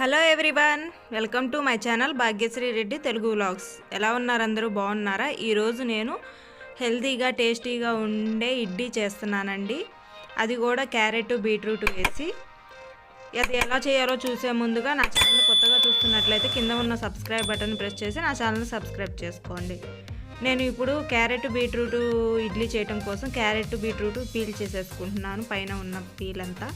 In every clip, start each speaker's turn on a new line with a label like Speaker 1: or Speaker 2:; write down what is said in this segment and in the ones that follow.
Speaker 1: Hello everyone, welcome to my channel Bhagyashree Reddy Telugu vlogs. ఎలా ఉన్నారు? అందరూ బాగున్నారా? ఈరోజు నేను హెల్తీగా టేస్టీగా ఉండే ఇడ్లీ చేస్తున్నానండి. అది కూడా క్యారెట్ బీట్రూట్ వేసి. అది ఎలా చేయాలో చూసే ముందుగా నా ఛానల్ కొత్తగా చూస్తున్నట్లయితే కింద ఉన్న సబ్స్క్రైబ్ బటన్ ప్రెస్ చేసి నా ఛానల్ సబ్స్క్రైబ్ చేసుకోండి. నేను ఇప్పుడు క్యారెట్ బీట్రూట్ ఇడ్లీ చేయడం కోసం క్యారెట్ బీట్రూట్ పీల్ చేసేసుకుంటున్నాను, పైన ఉన్న పీల్ అంతా.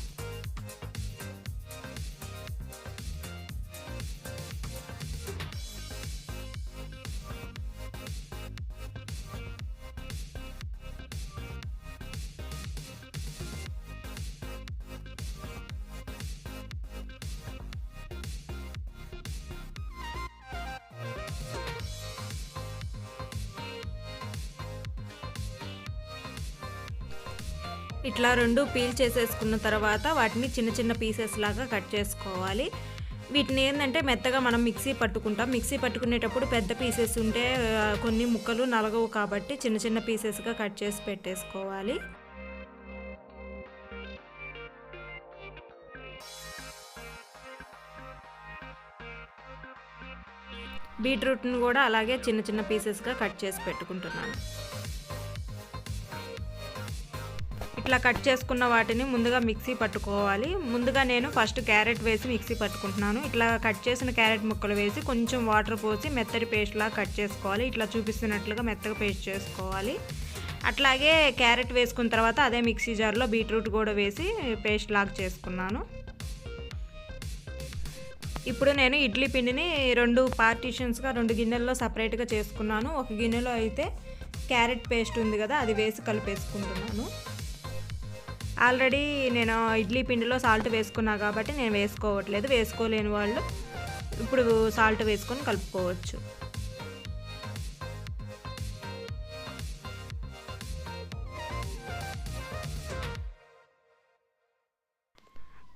Speaker 1: ఇట్లా రెండు పీల్ చేసేసుకున్న తర్వాత వాటిని చిన్న చిన్న పీసెస్ లాగా కట్ చేసుకోవాలి. వీటిని ఏంటంటే మెత్తగా మనం మిక్సీ పట్టుకుంటాం. మిక్సీ పట్టుకునేటప్పుడు పెద్ద పీసెస్ ఉంటే కొన్ని ముక్కలు నలగవు, కాబట్టి చిన్న చిన్న పీసెస్గా కట్ చేసి పెట్టేసుకోవాలి. బీట్రూట్ని కూడా అలాగే చిన్న చిన్న పీసెస్గా కట్ చేసి పెట్టుకుంటున్నాను. ఇట్లా కట్ చేసుకున్న వాటిని ముందుగా మిక్సీ పట్టుకోవాలి. ముందుగా నేను ఫస్ట్ క్యారెట్ వేసి మిక్సీ పట్టుకుంటున్నాను. ఇట్లా కట్ చేసిన క్యారెట్ ముక్కలు వేసి కొంచెం వాటర్ పోసి మెత్తటి పేస్ట్లా కట్ చేసుకోవాలి. ఇట్లా చూపిస్తున్నట్లుగా మెత్తగా పేస్ట్ చేసుకోవాలి. అట్లాగే క్యారెట్ వేసుకున్న తర్వాత అదే మిక్సీ జార్లో బీట్రూట్ కూడా వేసి పేస్ట్ లాగా చేసుకున్నాను. ఇప్పుడు నేను ఇడ్లీ పిండిని రెండు పార్టీషన్స్గా రెండు గిన్నెల్లో సపరేట్గా చేసుకున్నాను. ఒక గిన్నెలో అయితే క్యారెట్ పేస్ట్ ఉంది కదా, అది వేసి కలిపేసుకుంటున్నాను. ఆల్రెడీ నేను ఇడ్లీ పిండిలో సాల్ట్ వేసుకున్నా కాబట్టి నేను వేసుకోవట్లేదు. వేసుకోలేని వాళ్ళు ఇప్పుడు సాల్ట్ వేసుకొని కలుపుకోవచ్చు.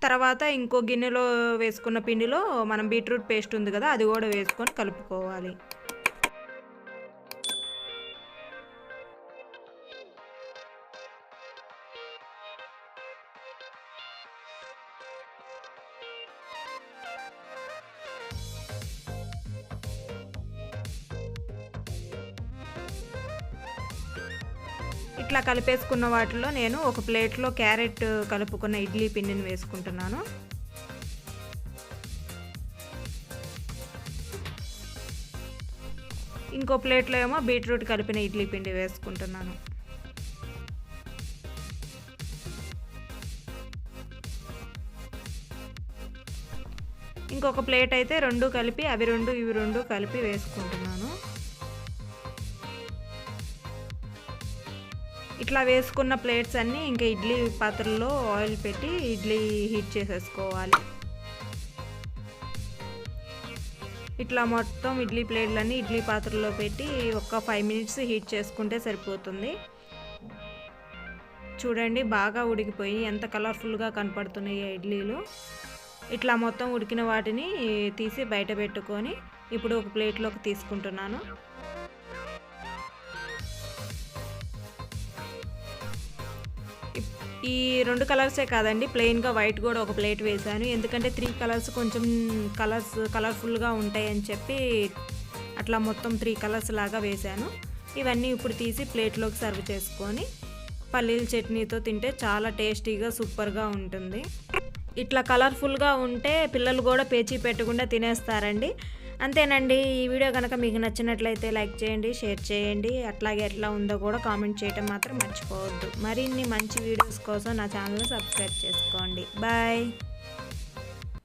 Speaker 1: తర్వాత ఇంకో గిన్నెలో వేసుకున్న పిండిలో మనం బీట్రూట్ పేస్ట్ ఉంది కదా, అది కూడా వేసుకొని కలుపుకోవాలి. ఇట్లా కలిపేసుకున్న వాటిలో నేను ఒక ప్లేట్లో క్యారెట్ కలుపుకున్న ఇడ్లీ పిండిని వేసుకుంటున్నాను. ఇంకో ప్లేట్లో ఏమో బీట్రూట్ కలిపిన ఇడ్లీ పిండి వేసుకుంటున్నాను. ఇంకొక ప్లేట్ అయితే రెండు కలిపి అవి రెండు ఇవి రెండు కలిపి వేసుకుంటున్నాను. ఇట్లా వేసుకున్న ప్లేట్స్ అన్నీ ఇంకా ఇడ్లీ పాత్రలో ఆయిల్ పెట్టి ఇడ్లీ హీట్ చేసేసుకోవాలి. ఇట్లా మొత్తం ఇడ్లీ ప్లేట్లన్నీ ఇడ్లీ పాత్రలో పెట్టి ఒక 5 మినిట్స్ హీట్ చేసుకుంటే సరిపోతుంది. చూడండి, బాగా ఉడికిపోయి ఎంత కలర్ఫుల్గా కనపడుతున్నాయి ఇడ్లీలు. ఇట్లా మొత్తం ఉడికిన వాటిని తీసి బయట పెట్టుకొని ఇప్పుడు ఒక ప్లేట్లోకి తీసుకుంటున్నాను. ఈ రెండు కలర్సే కాదండి, ప్లెయిన్గా వైట్ కూడా ఒక ప్లేట్ వేశాను. ఎందుకంటే 3 కలర్స్ కొంచెం కలర్ఫుల్గా ఉంటాయని చెప్పి అట్లా మొత్తం 3 కలర్స్ లాగా వేశాను. ఇవన్నీ ఇప్పుడు తీసి ప్లేట్లోకి సర్వ్ చేసుకొని పల్లీల చట్నీతో తింటే చాలా టేస్టీగా సూపర్గా ఉంటుంది. ఇట్లా కలర్ఫుల్గా ఉంటే పిల్లలు కూడా పేచీ పెట్టకుండా తినేస్తారండి. అంతేనండి. ఈ వీడియో కనుక మీకు నచ్చినట్లయితే లైక్ చేయండి, షేర్ చేయండి. అట్లాగే ఎట్లా ఉందో కూడా కామెంట్ చేయడం మాత్రం మర్చిపోవద్దు. మరిన్ని మంచి వీడియోస్ కోసం నా ఛానల్ని సబ్స్క్రైబ్ చేసుకోండి. బాయ్.